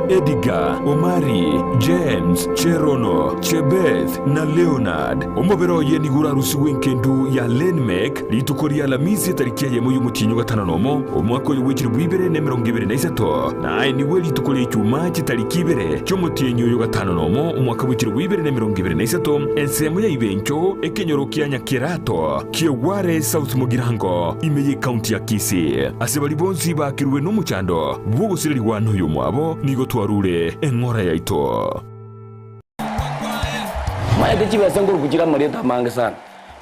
Edgar, Omari, James, Cherono, Chebeth na Leonard. Omobero ye nigura rusi wenkendu ya Lenmek litukoria Alhamisi tariki ya Eyemo y'umutinyo gatanonomo omwaka w'ibiri bibiri na mirongo ibiri na isatu na niwe litukoria icyuma kitariki ibere cy'umutinyo yo gatanonomo omwaka w'ibiri bibiri na mirongo ibiri na isatu ensemo ya ibencho ekenyorokia Nyakerato kieware South Mugirango imeye county ya Kisii asebali bonsi bakirwe no muchando bwogusiriri wano yo mwabo nigo twarure engora yaito Maede chibesa nguru kuchira mareta mange sana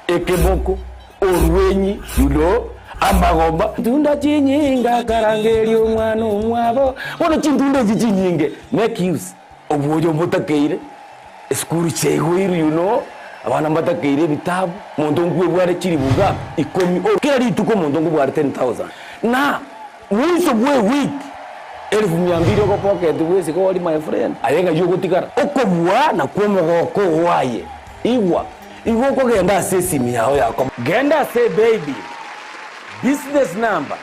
ekeboko orwenyi yudo amagomba tunda chinyinga karangeri omwana omwabo wono chintunda chinyinge make use obwojo botakeire skuru chegwiru abana mbatakeire bitabu muntu ngwe bware chiri buga ikomi kila lituko muntu ngwe bware 10,000 na mwiso bwe week 1200 ko pocket wese ko wali my friend ayenga yugo tikara okobwa na kwomogoko waye iwa ko genda sesi miao yako genda say baby business number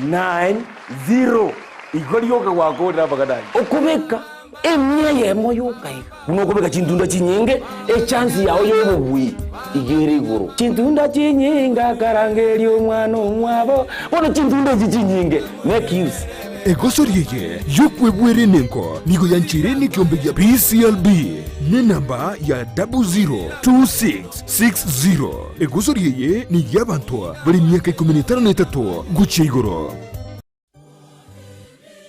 888090 igori yoga wako ndabagadaye okubeka emya Eyemo yokai unokubeka chintunda chinyinge chance yawo yobugwi igere iguru chintunda chinyinga karangeri omwana omwabo wono chintunda chinyinge make use egosoriye yokwebwere nenko nigo yanchireni kiombe ya PCLB ne namba ya 002660 egosoriye ni yabantu bari myaka 13 guche igoro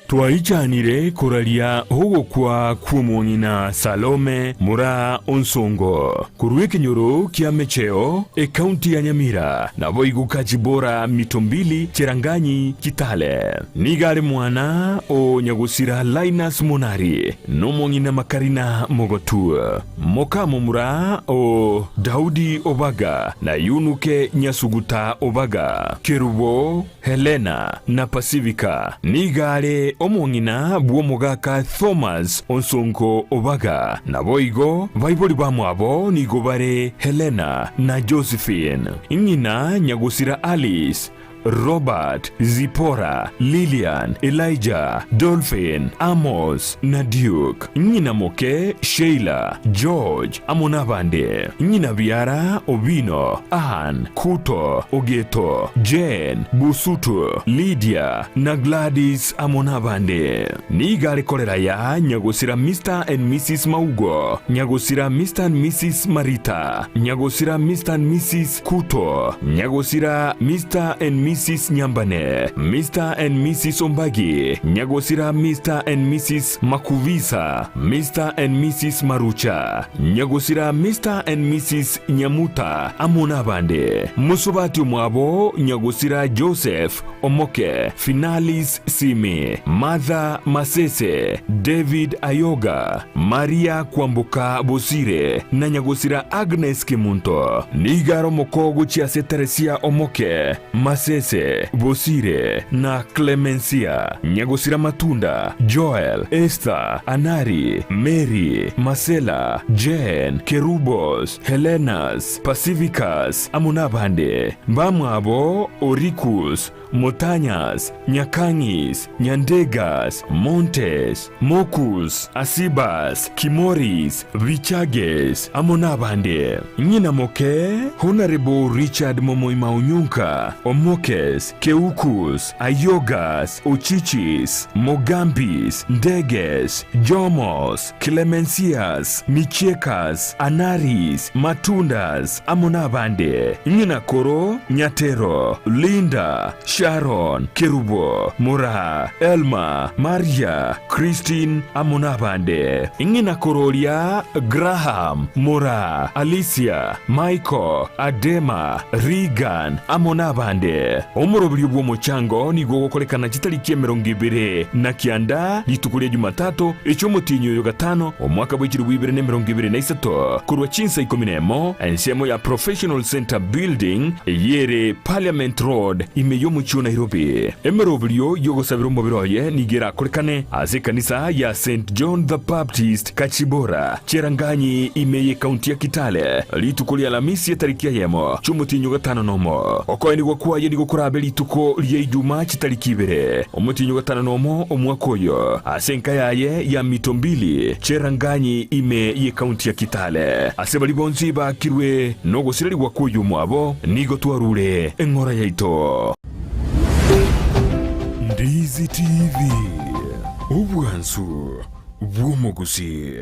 Twaijanire koralia hogo kwa kuomonyina Salome mura onsongo kurueke nyoro kia mecheo county ya Nyamira na boiguka jibora mitombili cheranganyi Kitale nigare mwana o nyagusira Linus Monari nomonyina Makarina Mogotu mokamo mura o Daudi Obaga na Yunuke Nyasuguta Obaga Kerubo Helena na Pacifica nigare omongina bwomugaka Thomas Onsonko Obaga na boigo baiboli bamwabo nigo bare Helena na Josephine ingina nyagusira Alice Robert, Zipora, Lillian, Elijah, Dolphin, Amos na Duke ngina moke Sheila, George, Amonabande ngina biara Obino, Ann, Kuto, Ogeto, Jane, Busutu, Lydia na Gladys Amonabande nigare kolera ya nyagosira Mr. and Mrs. Maugo nyagosira Mr. and Mrs. Marita nyagosira Mr. and Mrs. Kuto nyagosira Mr. and Mrs. Nyambane, Mr. and Mrs. Ombagi, nyagosira Mr. and Mrs. Makuvisa, Mr. and Mrs. Marucha, nyagosira Mr. and Mrs. Nyamuta, Amonabande, Musobati mwabo, nyagosira Joseph, Omoke, Finalis Simi, Mother Masese, David Ayoga, Maria Kwambuka Bosire, na nyagosira Agnes Kimunto, nigaro mokogu chiase Teresia Omoke, Masese, Bosire na Clemencia nyagosira Matunda, Joel, Esther, Anari, Mary, Marcela, Jane, Kerubos, Helenas, Pacificas, Amonabande, Mbamwabo, Oricus, Motanyas, Nyakangis, Nyandegas, Montes, Mokus, Asibas, Kimoris, Vichages, Amonabande, Nyina Moke, Honorable Richard Momoima Unyunka, Omokes, Keukus, Ayogas, Ochichis, Mogambis, Ndeges, Jomos, Clemencias, Michekas, Anaris, Matundas, Amonabande, Nyina Koro, Nyatero, Linda, Sharon, Kerubo, Mora, Elma, Maria, Christine, Amonabande, Ingina Korolia, Graham, Mora, Alicia, Michael, Adema, Regan, Amonabande. Omurobuli bw'omochango nigo gukolekana kitariki 20 na kianda litukulia Jumatatu eky'omutinyo yo gatano omwaka bw'ekiri 2023 kurwa chinsa 11 ensemo ya Professional Center Building yere Parliament Road imeyo mucho Nairobi emerobulyo yogosabira omubiroye nigera kolekane aze kanisa ya St. John the Baptist Kachibora cheranganyi imeye county ya Kitale litukulia Alhamisi ya tariki ya Eyemo cy'omutinyo gatano nomo okoye nigwo kwaye nigwo kurabeli tuko ria Ijumaa tariki 2 omutinyo gatana nomo omwaka uyo asenka yaye ya mitombili cheranganyi ime ye kaunti ya Kitale asebali bonzi bakirwe no gusirerwa kuyu mwabo nigo twarure engora yaito. Ndizi TV ubwansu bw'Gusii.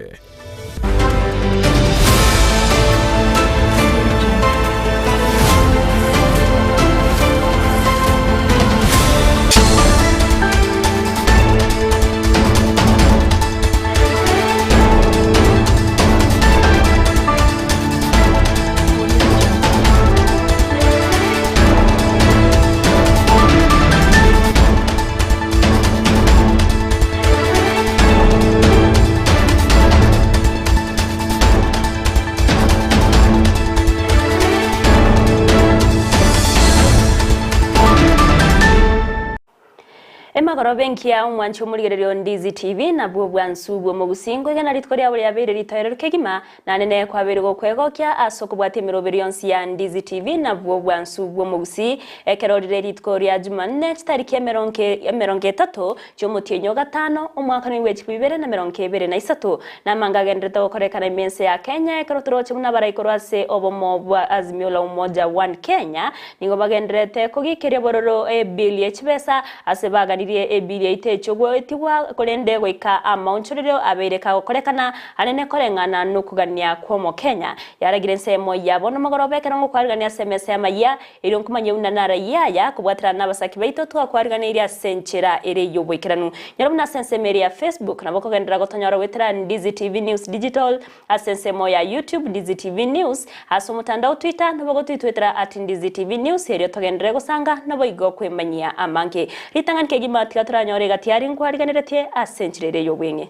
Emagoro benki ya umwancho muligererio Ndizi TV na bwansu bw'Gusii ngwegana ritkoria buri yabere ritoyero kegima na nene kwa bere gokwegokya asoko bwatemero berionsi ya Ndizi TV na bwansu bw'Gusii ekerorire ritkoria Jumanne tariki 30 cy'umutinyo gatano umwaka w'ibere na 2023 na mangagendreta gokorekana imense ya Kenya ekerotoro cy'umuna baraikorwase obomo bwa Azimio la Umoja One Kenya ningo bagendrete kugikeria bororo bill yechbesa asebaga ebili itecho etiwa kolende goika amaunchuriro abereka gokorekana anene korengana nukugania kwa Kenya yaragire nsemo yabo no magorobekera ngo kwarigania SMS Amayia iri nkumanye unanara yaya kubwatira nabasaki baito twa kwarigania iri asenchera iri yobwekiranu nyarabuna senseme ya Facebook nabo kogendera gotonyora wetera Ndizi TV News Digital asensemo ya YouTube Ndizi TV News asomutandao Twitter nabo gotwitwetera @Ndizi TV News iri togendere gosanga nabo igo kwemanyia amange ritangan kegima tikatra nyore gatiari nkwariganirete asenchirere yobwenge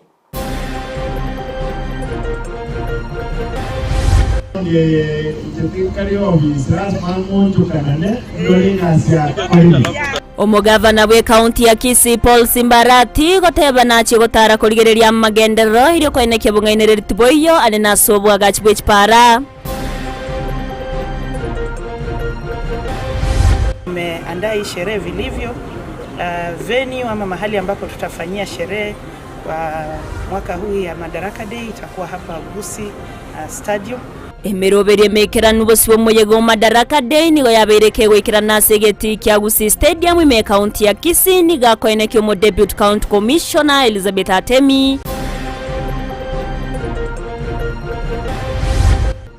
Omugavana bwe county ya Kisii Paul Simbarati goteba nachi gotara kurigereria magendero iri koeneke bungainere tiboyo ane nasobwa gachibwe chipara Tumeandaa sherehe vilivyo venue ama mahali ambapo tutafanyia sherehe kwa mwaka huu ya Madaraka Day itakuwa hapa Gusii Stadium. Emerobere mekeranu boswe moyego Madaraka Day nigo yabereke gwekirana segeti kya Gusii Stadium ime county ya Kisii niga koeneke mo Deputy County Commissioner Elizabeth Atemi.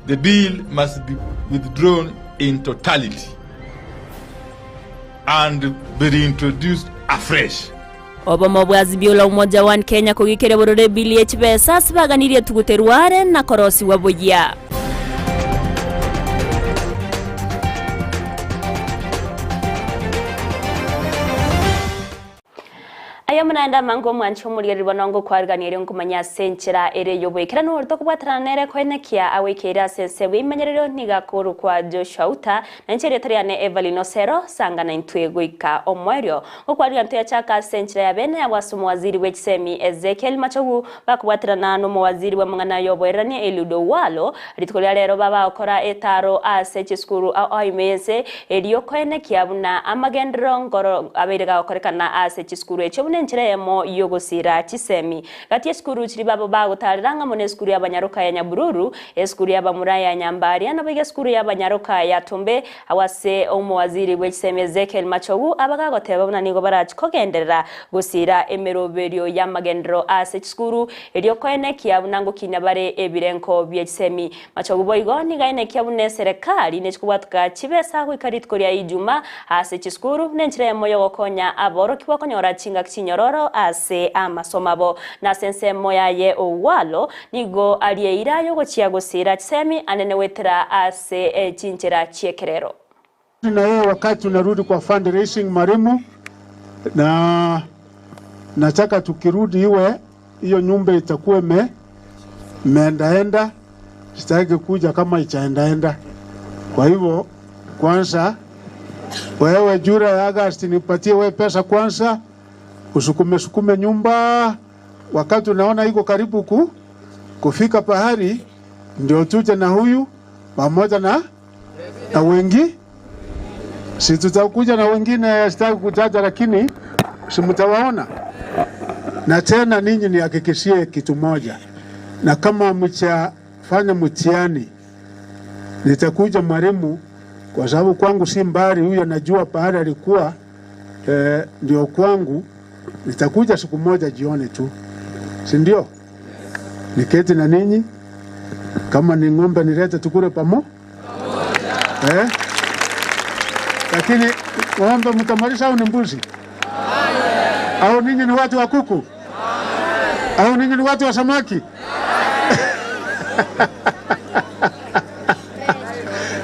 The bill must be withdrawn in totality and be reintroduced afresh. Obomo bwa Azimio la Umoja One Kenya kugikere borore bili yechbesa sibaganirie tuguterware na korosi waboya. Ayamana mango mwancho muri ribonongo kwarganire ngumanya senchera ere yobwekera no rto kubwatanere kwenekia awekera sense wimenyerero nigakuru kwa Joshua Auta na nchere tariane Everline Osero sanga na intwego ika omwerio okwarga ntoya chaka senchera ya bene abwasumu waziri wechisemi Ezekiel Machogu bakubwatanana no waziri wa mangana yobwerani Eludo Walo ritkolya lero baba okora etaro asechi skuru aimese eriyo kwenekia buna amagendro ngoro aberega okorekana asechi skuru echo Eyemo yogosira chisemi gati eskuru chiri babo bagotariranga mone eskuru y'abanyaruka ya Nyabururu eskuru y'abamura ya Nyambari anabige eskuru y'abanyaruka ya Tumbe awase omwaziri w'Echisemi Ezekiel Machogu abagagoteba buna nigo barachikogenderera gusira emeroberio ya magendro ase eskuru eriyo koeneki abunango kinabare ebirenko by'Echisemi Machogu boigo nigaine kyabune serikali nechikubatuka chibesa kwikaritkoria Ijuma ase eskuru nenchiremo yogokonya aboro kibokonyora chinga nyororo ase amasomabo na sense moyaye owalo nigo alieira yogochia gusira chisemi anene wetera ase chinchera chiekerero na yeye wakati tunarudi kwa fundraising Marimu na nataka tukirudi iwe hiyo nyumba itakuwa meendaenda sitaki kuja kama ichaendaenda. Kwa hivyo kwanza wewe jura ya August nipatie wewe pesa kwanza usukume nyumba wakati unaona iko karibu kufika pahali ndio tuje na huyu pamoja na wengi Si tutakuja na wengine sitaki kutaja, lakini si mtawaona. Na tena ninyi nihakikishie kitu moja, na kama mchafanya mtihani nitakuja mwalimu, kwa sababu kwangu si mbali, huyo najua pahali alikuwa ndio kwangu. Nitakuja siku moja jioni tu, si ndio? Niketi na ninyi, kama ni ng'ombe nilete tukule pamoja. Lakini ng'ombe mtamalisha au ni mbuzi? Au ninyi ni watu wa kuku? Au ninyi ni watu wa samaki?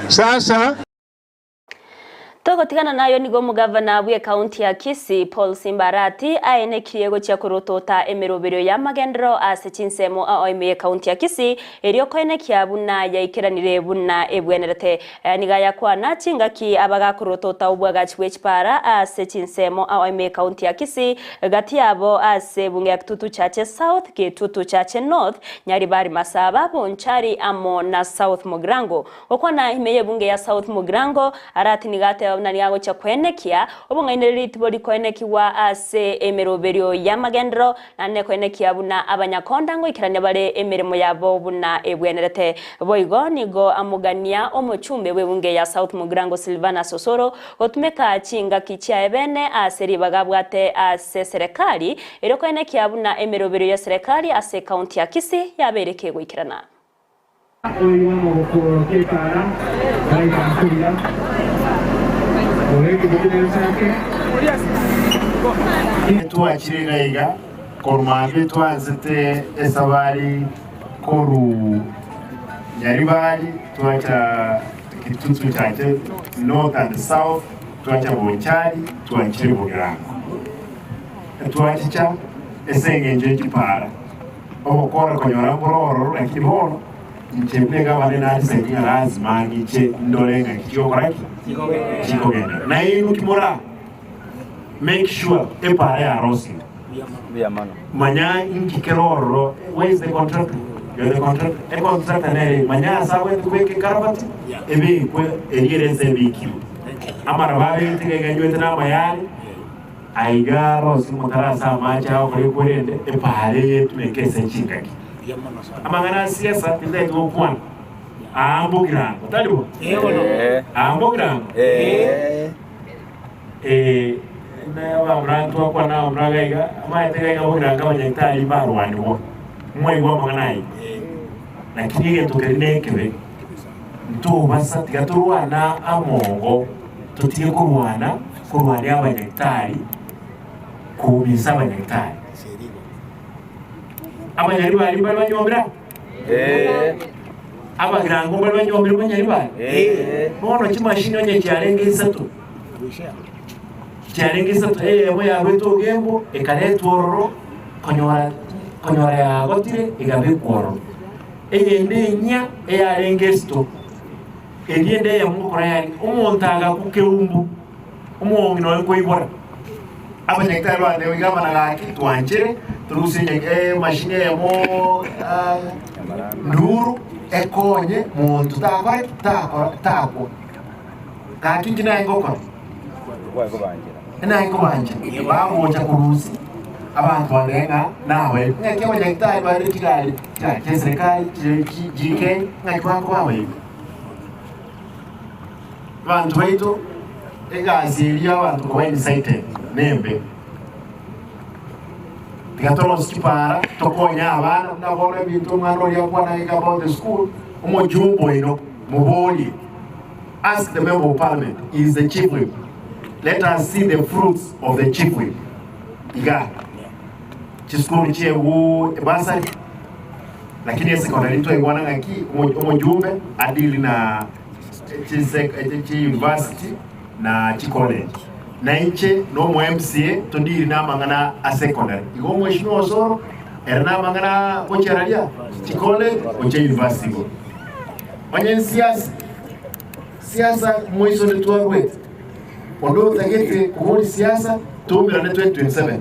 Sasa togotigana nayo nigo mugavana bwe county ya Kisii Paul Simbarati aenekirie gocha kurotota emerobero ya magendero ase chinsemo Amayia county ya Kisii erio koenekia buna yaikiranire buna ebwenerete nigaya kwana chingaki abaga kurotota ubwagachi wechpara ase chinsemo Amayia county ya Kisii gati abo ase bunge ya Kitutu Chache South Kitutu Chache North Nyaribari Masaba Bonchari amo na South Mugrango okwana imeye bunge ya South Mugrango arati nigate nani yago cha kwenekia obungaineri tiboli kwenekiwa ase emeroberio ya magendero nane kwenekia buna abanyakonda ngo ikiranya bare emeremo yabo buna ebwenerete boigo nigo amugania omuchumbe webunge ya South Mugrango Silvana Osero otumeka chinga kichya ebene ase ribagabwate ase serikali ero kwenekia buna emeroberio ya serikali ase county ya Kisii yabereke gwikirana Eyemo ko kekara kuria tuachiriga kormabe twazite esabari koru Nyaribari tuacha Kitutu Chache North and South tuacha Bonchari tuachiri Bugirango tuachicha esengenje kipara okora konyora bororo lakini hono ncheplega wale na senga lazima ngiche ndolenga kiyokoraki chikogenda na inu kimura make sure epare ya rosi manya inki keroro where is the contract? You're the contract e contract na manya sawe kweke karabati ebe kwe eriereze biki amara babe tigeganywe na mayani aiga rosi mutarasa macha okore korende epare yetu nekese chingaki amangana siasa ndai tukwana ambugirango talibo ambugirango na wabrantu kwa na mragaiga amaitega ngabugiranga abanyantari barwaniwo mweigwa maganai lakini getukerenekebe ntubasa tigaturwana amongo tutiye kurwana abanyantari kubisa abanyantari Abanyaribari bari banyombera abagirango bari banyombera abanyaribari nono kimashini onye cyarengezatu Eyemo yawe togembo ekare tororo konyora ya gotire igabe kworo eyende nya eyarengesto eliende ya mukora yari umontaga kukeumbu umongino ko ibora abanyekitari bande wigabana gaki twanjire turusinye mashine Eyemo nduru ekonye muntu tako kakingina engoko ina ikubanje bamuja kurusi abantu barenga nawe ngeke abanyekitari bari kigali cya serikali GK ngakwanko bawe abantu baito egazili abantu ko insight nembe tigatoro skipara tokonya abana ndabona bintu mwana ya kwana about the school umojumbo ino muboli ask the member of parliament is the chief whip. Let us see the fruits of the chief whip. Iga chiskuru chewu basari lakini secondary to igwana ngaki umojumbe adili na university na college na inche no mo MCA to dili na mangana a secondary igo mweshino Osero erna mangana kocheralia college oche university onye siasa mwiso ni tuarwe ondo tagete kuhoni siasa tumira na 2027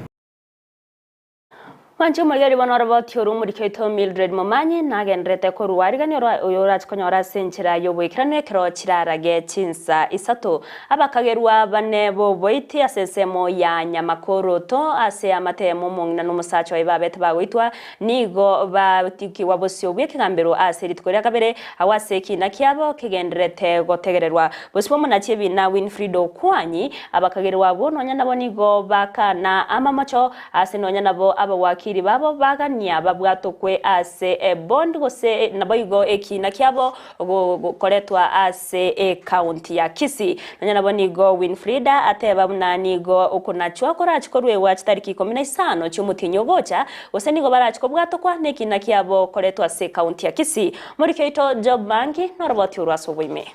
Wancho Mulgari Bonorabot Yorumurikito Mildred Momanyi nagendrete ko ruwarigani oyorach konyora senchira yobwekirane kro chirarage chinsa isato abakagerwa bane bo boiti asesemo ya nyamakoro to ase amatemo mungna numusacho ibabete bagwitwa nigo batiki wabosyo bwekigambero ase ritkorya kabere awaseki nakyabo kigendrete gotegererwa bosimo munachebi na Winfrido Kwanyi abakagerwa bo nonya nabo nigo bakana amamacho ase nonya nabo abawaki kiri babo bagania babwatokwe ase bond gose naboigo ekina kyabo koletwa ase county ya Kisii nanya nabonigo Winfrida ateba munanigo ukunachwa korachikorwe wa tariki 15 cyumutinyo gocha gose nigo barachiko bwatokwa nekina kyabo koletwa ase county ya Kisii muri keito job banki noroboti urwaso bwime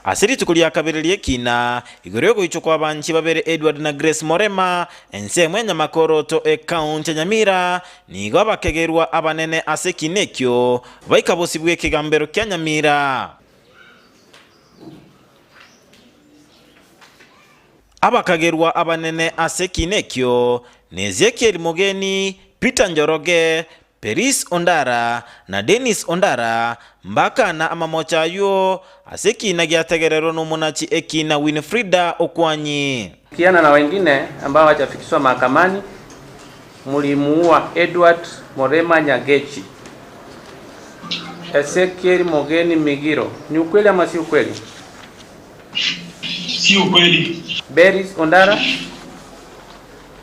Asiri tukulia kabirilie kina igorego icho kwa banchi babere Edward na Grace Morema ense mwenya makoro to county Nyamira nigo abakegerwa abanene ase kinekyo baikabosibwe kigambero kya Nyamira abakagerwa abanene ase kinekyo Ezekiel Mogeni Peter Njoroge Peris Ondara na Dennis Ondara mbaka na amamocha yo aseki na giategerero no munachi ekina Winfrida Okwanyi kiana na wengine ambao hawajafikishwa mahakamani mulimuua Edward Morema Nyagechi Ezekiel Mogeni Migiro ni ukweli ama si ukweli? Si ukweli. Peris Ondara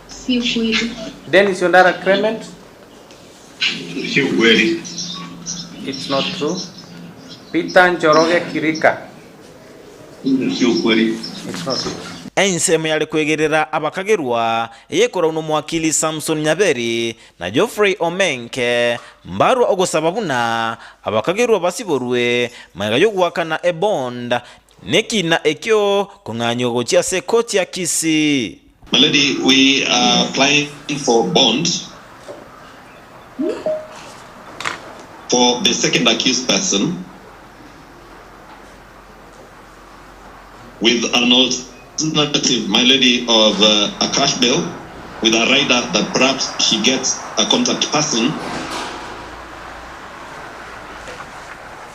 si ukweli. Dennis Ondara Clement si ukweli. It's not true. Peter Njoroge Kirika si ukweli. It's not true. Ensa yali kwegerera abakagerwa yekora uno mwakili Samson Nyaberi na Geoffrey Omenke mbaru ogosababuna abakagerwa basiborwe magayo gwakana bond nekina ekyo kunganyo gochia se koti ya Kisii. My lady, we are applying for bond for the second accused person with an alternative, my lady, of a cash bail with a rider that perhaps she gets a contact person.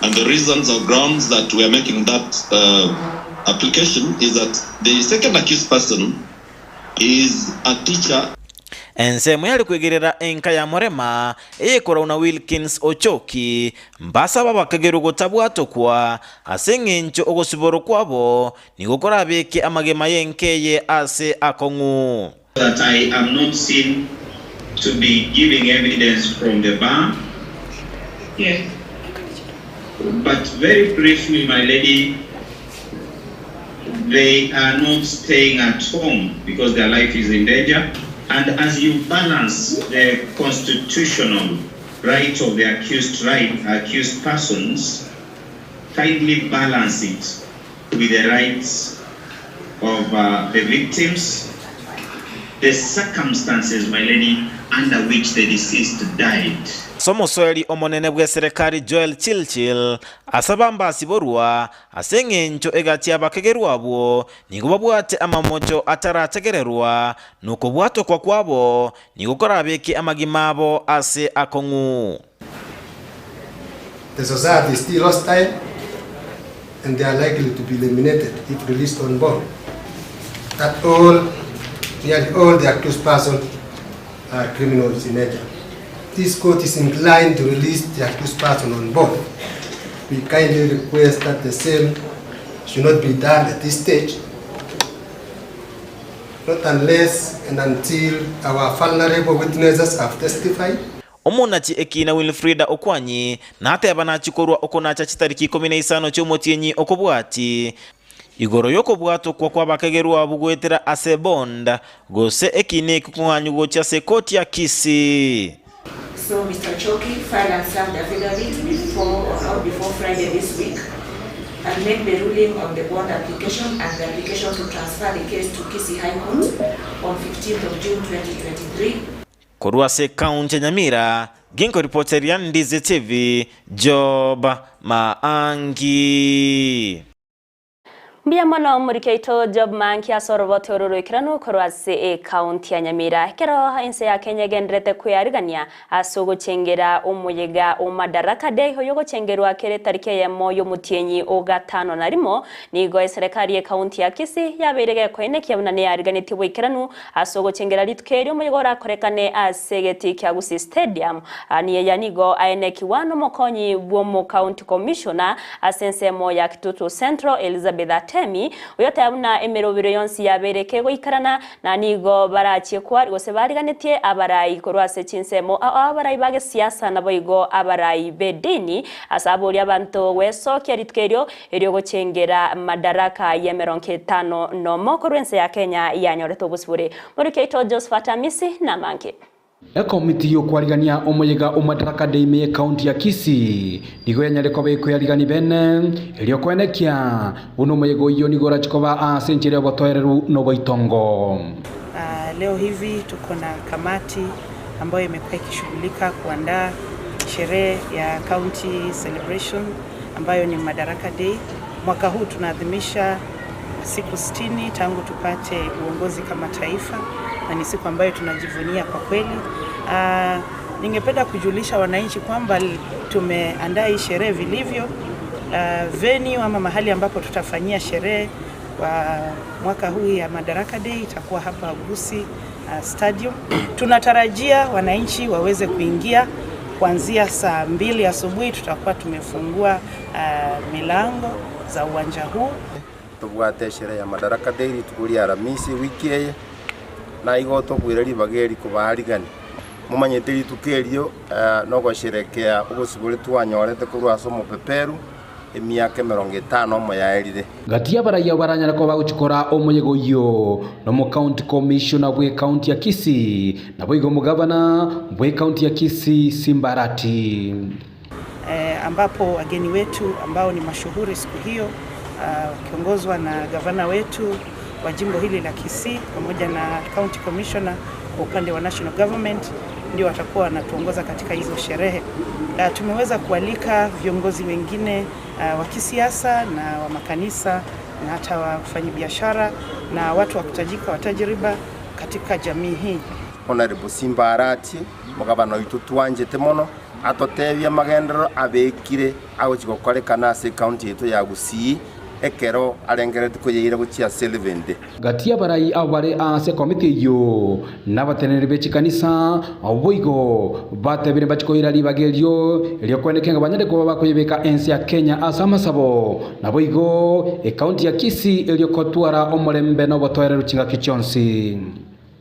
And the reasons or grounds that we are making that application is that the second accused person is a teacher. Ense mwali kwegerera enka ya Morema ekora una Wilkins Ochoki mbasa babakageru gotabwato kwa asengencho ogosiboro kwabo nigokora beke amagema yenkeye ase akongu. That I am not seen to be giving evidence from the bar. Yes. But very briefly, my lady, they are not staying at home because their life is in danger. And as you balance the constitutional right of the accused persons, kindly balance it with the rights of the victims, the circumstances, my lady, under which the deceased died. Somo sweli omonene bwe serikali Joel Chilchil asabamba siborwa asengencho egati abakegerwa abo nigobabwate amamocho atarategererwa nuko bwato kwa kwabo nigokora beke amagimabo ase akongu. The society is still hostile and they are likely to be eliminated if released on bond. That nearly all the accused persons are criminals in nature. This court is inclined to release the accused person on bond. We kindly request that the same should not be done at this stage, not unless and until our vulnerable witnesses have testified. Omunachi ekina Winfrida Okwanyi na hata yabanachikorwa okonacha chitariki 15 cy'umutinyi okobwati igoro yoko bwato kwa bakagerwa bugwetera ase bond gose ekine kukunganyu cha se koti ya Kisii. So Mr. Choki filed and served the affidavit before Friday this week and made the ruling on the bond application and the application to transfer the case to Kisii High Court on 15th of June 2023. Korwa se county Nyamira, Ginko reporter ya Ndizi TV, Job Maangi. Mbia mono murikeito job manki asorobo teororo ikirano korwase county ya Nyamira kero Ensa ya Kenya gendrete kuyarigania asogo chengera umuyega umadaraka day hoyogo chengerwa kere tariki Eyemo y'omutienyi ogatano narimo nigo serikali ya county ya Kisii yaberege kwene kyabunane yariganitibwe ikirano asogo chengera litukeri umuyego rakorekane asegeti kya Gusii stadium aniye yanigo aeneki wano mokonyi bwomo county commissioner asensemo ya Kitutu Central Elizabeth uyote abuna emerobiro yonsi yabereke goikarana na nigo barachiye kwa gose bariganetie abarayi korwase chinsemo abarayi bage siasa nabo igo abarayi bedini asaburi abantu weso kyaritkerio eryo gochengera madaraka ya 50 nomo korwense ya Kenya yanyoreto busubure muri keito Josephat Amisi na manke Komiti yo kwarigania omuyega umadaraka deime county ya Kisii nigo yanyareko beko yarigani bene elio kwenekia uno muyego iyo nigora chikoba senchire botoereru no boitongo. Leo hivi tuko na kamati ambayo imekuwa ikishughulika kuandaa sherehe ya county celebration ambayo ni Madaraka Day. Mwaka huu tunaadhimisha siku 60 tangu tupate uongozi kama taifa na ni siku ambayo tunajivunia kwa kweli. Ningependa kujulisha wananchi kwamba tumeandaa hii sherehe vilivyo. Venue ama mahali ambapo tutafanyia sherehe kwa mwaka huu ya Madaraka Day itakuwa hapa Gusii stadium. Tunatarajia wananchi waweze kuingia kuanzia saa 2 asubuhi. Tutakuwa tumefungua milango za uwanja huu. Tubwate sherehe ya Madaraka Day tukuri Aramisi wiki eye na igoto kwireri bageri kubarigani mumanyeteri tukerio no gusherekea ubusuburi twanyorete kurwaso mupeperu emyaka 50 moyaerire gatia baraya baranyara ko baguchikora omuyego yo no mu county commissioner bwe county ya Kisii na bwigo mugabana bwe county ya Kisii Simbarati ambapo wageni wetu ambao ni mashuhuri siku hiyo wakiongozwa na gavana wetu wa jimbo hili la Kisii pamoja na county commissioner kwa upande wa national government ndio watakuwa wanatuongoza katika hizo sherehe. Tumeweza kualika viongozi wengine wa kisiasa na wa makanisa na hata wafanyabiashara na watu wa kutajika wa tajriba katika jamii hii. Honorable Simbarati mugabana witu twanjete mono atotebya magendero abekire agochikokorekana se county yetu ya Gusii ekero arengerete kuyira gucia Selvende gatia barayi abare ase komite yo nabatenere bechikanisa oboigo batebire bachikoira libagelyo elio kwenekenga banyade ko bakoyebeka Ensa ya Kenya asama sabo naboigo county ya Kisii elio kotwara omulembe no botoere ruchinga kichonsi.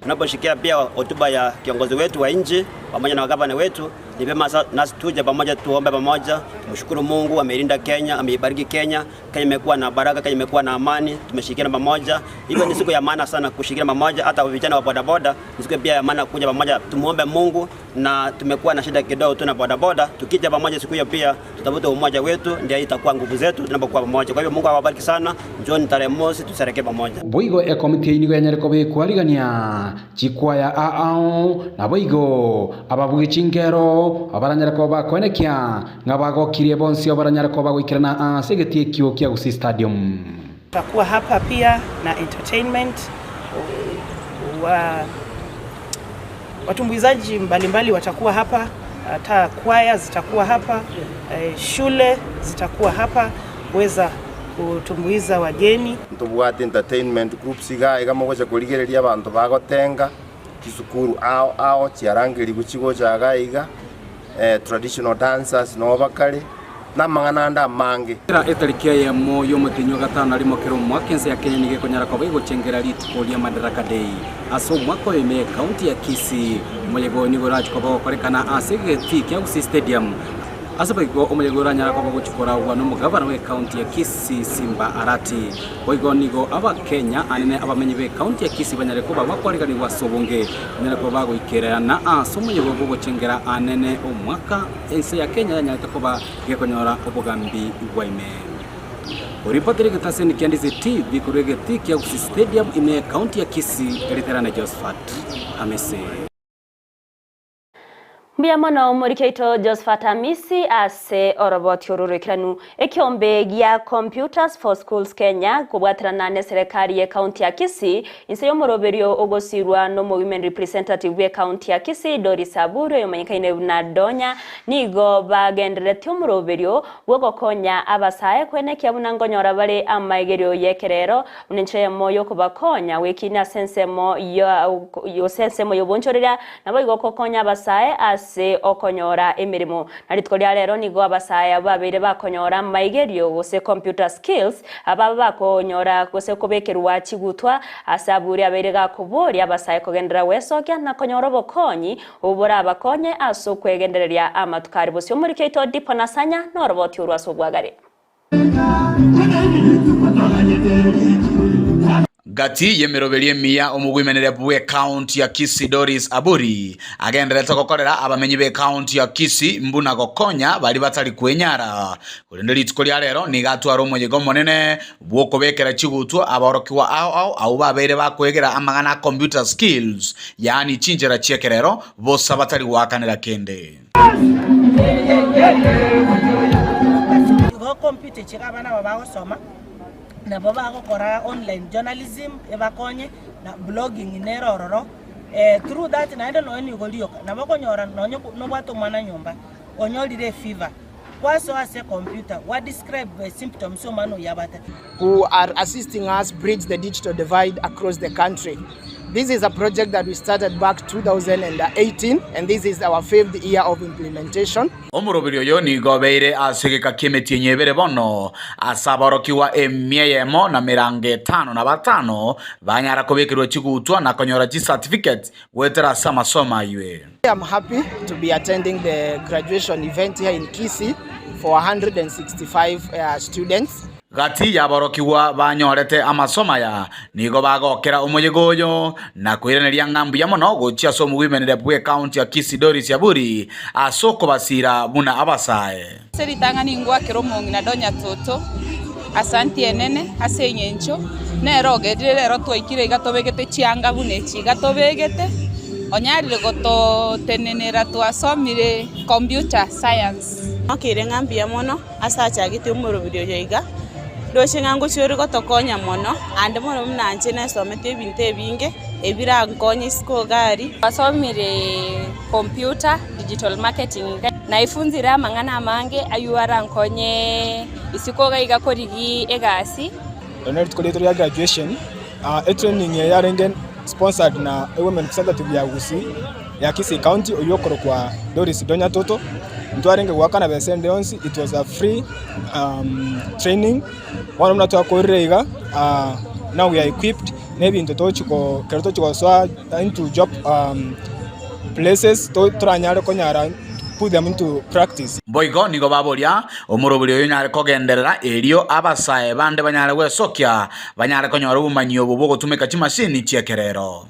Tunaposhikia pia hotuba ya kiongozi wetu wa nchi pamoja na gavana wetu, ni vyema nasi tuje pamoja tuombe pamoja, tumshukuru Mungu ameilinda Kenya, ameibariki Kenya. Kenya imekuwa na baraka, Kenya imekuwa na amani, tumeshirikiana pamoja. Hivyo ni siku ya maana sana kushirikiana pamoja, hata vijana wa bodaboda ni siku pia ya maana kuja pamoja tumuombe Mungu, na tumekuwa na shida kidogo tu na bodaboda. Tukija pamoja siku hiyo pia tutavuta umoja wetu, ndio itakuwa nguvu zetu tunapokuwa pamoja. Kwa hivyo Mungu awabariki sana, njoni tarehe mosi tusherehekee pamoja. Boigo komite inigo yanyareko be kwarigania chikwaya na boigo ababugi chingero abaranyara ko bakwenekia ngabagokirie bonsi abaranyara ko bagwikirana segeti kio kia Gusii stadium. Tutakuwa hapa pia na entertainment watumbuizaji mbalimbali watakuwa hapa, hata kwaya zitakuwa hapa, shule zitakuwa hapa kuweza kutumbuiza wageni. Tubwate entertainment groups igamo gocha kurigereria abantu bagotenga kisukuru ao chiarangiri guchigo chagaiga traditional dancers no bakale na mangana mange era etariki Eyemo y'omutinyo gatano arimo kero mwaka Ensa ya Kenya nige konyara ko bigo chengera litikolia Madaraka Day aso mwako ime county ya Kisii muyego nigo rachiko bakorekana asegeti kya Gusii stadium asabago omuyego ranyara ko guchikora wa no mugabana we county ya Kisii Simbarati boigo nigo aba Kenya anene abamenyi be county ya Kisii banyare ko bakorigani wasobonge nyara ko bago ikerana aso omuyego go chengera anene omwaka Ensa ya Kenya nyate ko ba gekonyora obugambi bwaime Oripoteri kitaseni Ndizi TV kurege ya Gusii stadium ime county ya Kisii eriterana Josephat Amese Mbia mono murikeito Josephat Amisi ase oroboti ururikiranu ekiombe gia Computers for Schools Kenya kubwatirana ne serikali ya county ya Kisii inse yomoroberio ogosirwa no women representative we county ya Kisii Doris Aburo yomanyikaine na Donya nigo bagenderete omoroberio wogokonya abasaye kwenekia bunangonyora bale amaigerio yekerero unenche moyo kubakonya wekina sensemo yo sensemo yobonchorera nabo igokokonya abasaye se okonyora emirimo naritkoria rero nigo abasaya babire bakonyora maigerio gose computer skills aba bakonyora gose kubekerwa kigutwa asaburi abire gakuburi abasaya kogendera wesokya nakonyora bokonyi ubura abakonye aso kwegendereria amatukari bose muri keito dipo nasanya no roboti urwaso bwagare Gati yemeroberie mia omugwimenere bwe county ya Kisii Doris Aburi agenderete gukorera abamenyi be county ya Kisii mbuna gokonya bari batari kwenyara kurindira itskoria rero ni gatwara umuyego monene bwo kubekera kigutwa aborokiwa au babere bakwegera amagana computer skills yani chinjera cyekerero bose batari wakanira kende go computer chikabana babagosoma na baba gukora online journalism ebakonye na blogging inerororo through that na ndo no golioka na bakonyora no bwato mwana nyumba onyolire fever kwaso ase computer what describe the symptoms so mano yabata who are assisting us bridge the digital divide across the country. This is a project that we started back 2018 and this is our 5th year of implementation. Omurobirio yo ni gobeire asegeka kimeti nyebere bono asaborokiwa Eyemo na mirange 5 na 5 banyara kubekirwa kigutwa na konyora ji certificate wetera samasoma iwe. I'm happy to be attending the graduation event here in Kisii for 165 students. Gati yaborokiwa banyorete amasoma ya nigo bagokera umuyegoyo na kwireneria ngambu ya mono gochia so muwimenere bwe county ya Kisii Doris Aburi asoko basira muna abasaye seritanga ningwa kiromongi na Donya toto asanti enene asenyencho nerogedire rero twaikire igatobegete chianga bunechi gatobegete onyarire goto tenenera twasomire computer science akire ngambi ya mono asachagite umurobirio yoiga doshingango chori gotokonya mono ande mono mnanje nasomete ebintu ebinge ebirankonye siko gari asomire computer digital marketing na ifunzira amangana amange ayuarankonye isiko gaiga korigi egasi oneri tukoleto ya graduation training ya rengen sponsored na women representative ya Gusii ya Kisii County oyokoro kwa Doris Donya Toto ntwarenge gwakana besende onsi. It was a free training one mna twakorega now we are equipped maybe into tochiko kerto chiko so into job places to tranyare konyara put them into practice. Boigo nigo baboria omurobirio yonyare kogenderera erio abasaye bande banyare wesokya banyare konyora ubumanyi obubo gutumika chimashini cyekerero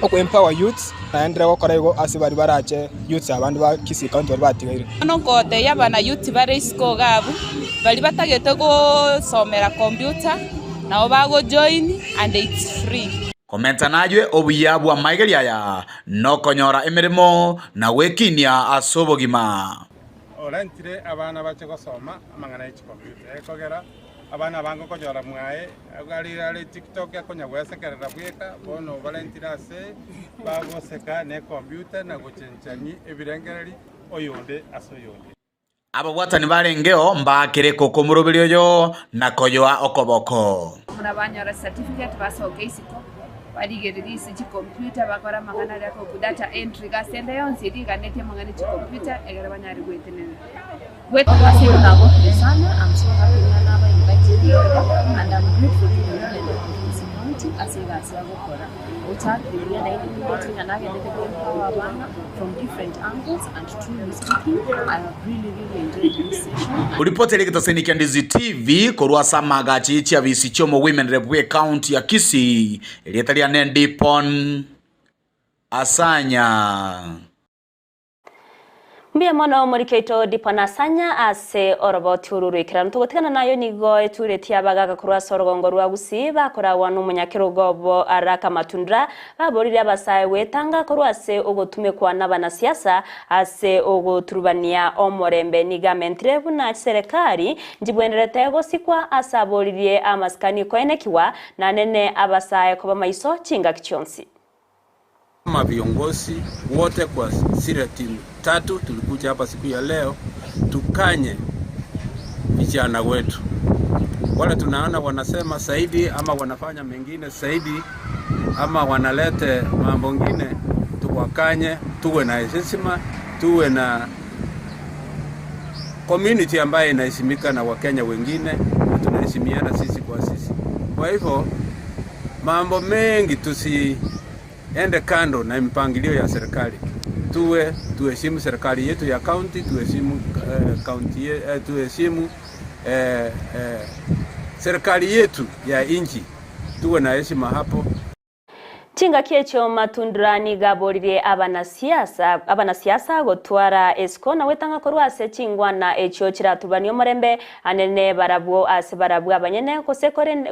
oko empower youths naendere gukora igo asibari barache youths abandi ba Kisii County bari batigaire no ngode yabana youth bare isiko gabu bali batagete go somera computer nao bago join and it's free. Komenta najwe obuyabu amaigeria ya no konyora emirimo na wekinia asobogima olentire abana bache gosoma amangana y'iki computer ekogera abana bango konyora mwae agarira TikTok yakonya gwesekerera bweka bono valentire ase bagoseka ne computer na guchenchani ebirengereri oyonde asoyonde abo watani barengeo mbakire koko murobirio yo na koyoa okoboko muna banyora certificate basoke isiko barigererisi iki computer bakora magana yako ku data entry gasende yonse diganete magana iki computer egera banyari gwetenene gweto basiko nabo sana. I'm so happy na aba invited here and I'm grateful to the Kisii County as a gokora Auta really na meeting and I get to empower abana from different angles and truly speaking I have really enjoyed this session. Uripotele kitaseniki Ndizi TV korwa samaga chichi abisi chomo women rebwe county ya Kisii elietalia nendipon asanya Mbia mono murikeito dipanasanya ase oroboti ururikira ntugotikana nayo nigo eturetia bagaga kurwa sorogongo rwa Gusii bakora wanu munyakirugobo araka matundra baborire abasaye wetanga kurwa ase ogotumekwa n'abanasiasa ase ogoturubania omorembe ni gamentre buna serikali njibwenderete gosikwa asaboririe amaskani koenekiwa na nene abasaye kuba maiso chinga kichonsi. Kama viongozi wote kwa zile timu tatu tulikuja hapa siku ya leo tukanye vijana wetu. Wale tunaona wanasema zaidi ama wanafanya mengine zaidi ama wanalete mambo mengine, tuwakanye, tuwe na heshima, tuwe na community ambayo inaheshimika na Wakenya wengine, tunaheshimiana sisi kwa sisi. Kwa hivyo mambo mengi tusiende kando na mpangilio ya serikali. Tuheshimu serikali yetu ya county, tuheshimu tuheshimu serikali yetu ya inchi, tuwe na heshima hapo. Chinga kiecho matundrani gaborire abanasiasa gotwara esko na wetanga korwa ase chingwa na echo chiratubani omorembe anene barabwo ase barabwa abanyene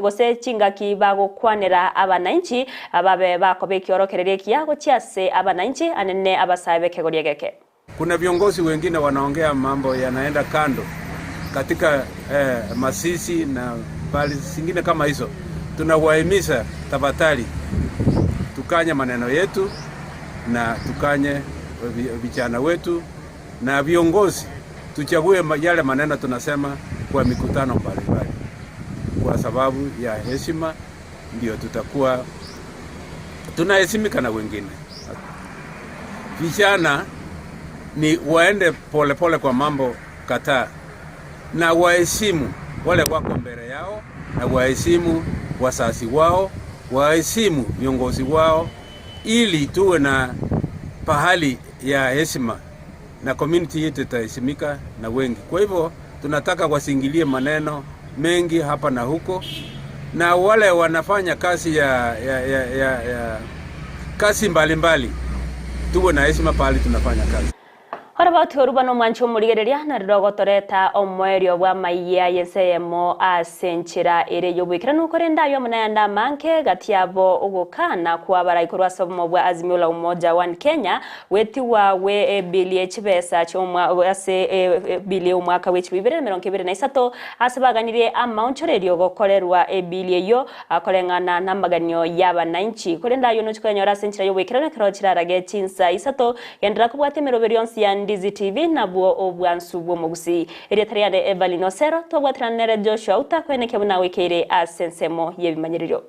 gose chinga kibago kwanera abanainchi ababe bakobeki orokererie kiago chiase abanainchi anene abasabe kegoriegeke. Kuna viongozi wengine wanaongea mambo yanaenda kando katika Masisi na bali zingine kama hizo. Tunawahimiza tafadhali tukanye maneno yetu na tukanye vijana wetu na viongozi, tuchague yale maneno tunasema kwa mikutano mbalimbali, kwa sababu ya heshima ndio tutakuwa tunaheshimika na wengine. Vijana ni waende pole pole kwa mambo kadhaa na waheshimu wale wako mbele yao na waheshimu wazazi wao, waheshimu viongozi wao, ili tuwe na pahali ya heshima na community yetu itaheshimika na wengi. Kwa hivyo tunataka wasingilie maneno mengi hapa na huko, na wale wanafanya kazi kazi mbalimbali tuwe na heshima pahali tunafanya kazi. Horabauti orubano mwancho murigereria na rirogotoreta omwerio bwa Amayia Eyemo asenchera ere yobwikira nukorenda yo munayanda manke gatiabo ogokana kwa baraikorwa somo bwa Azimio la Umoja wa Kenya weti wawe ebilie chibesa chomwa ase ebilie umwaka wechi 2023 asabaganire amaunchorerio gokorerwa ebilie yo akorengana na maganyo y'abanainchi korenda yo nuchikanyora asenchera yobwikira nakiro chirarage chinsa isato yendra kubwate meroberionsi ya Ndizi TV na buo obwansu bwo Gusii ere tariade Everline Osero tobwatranere Auta kweneke muna wekere asensemo yebimanyiriro.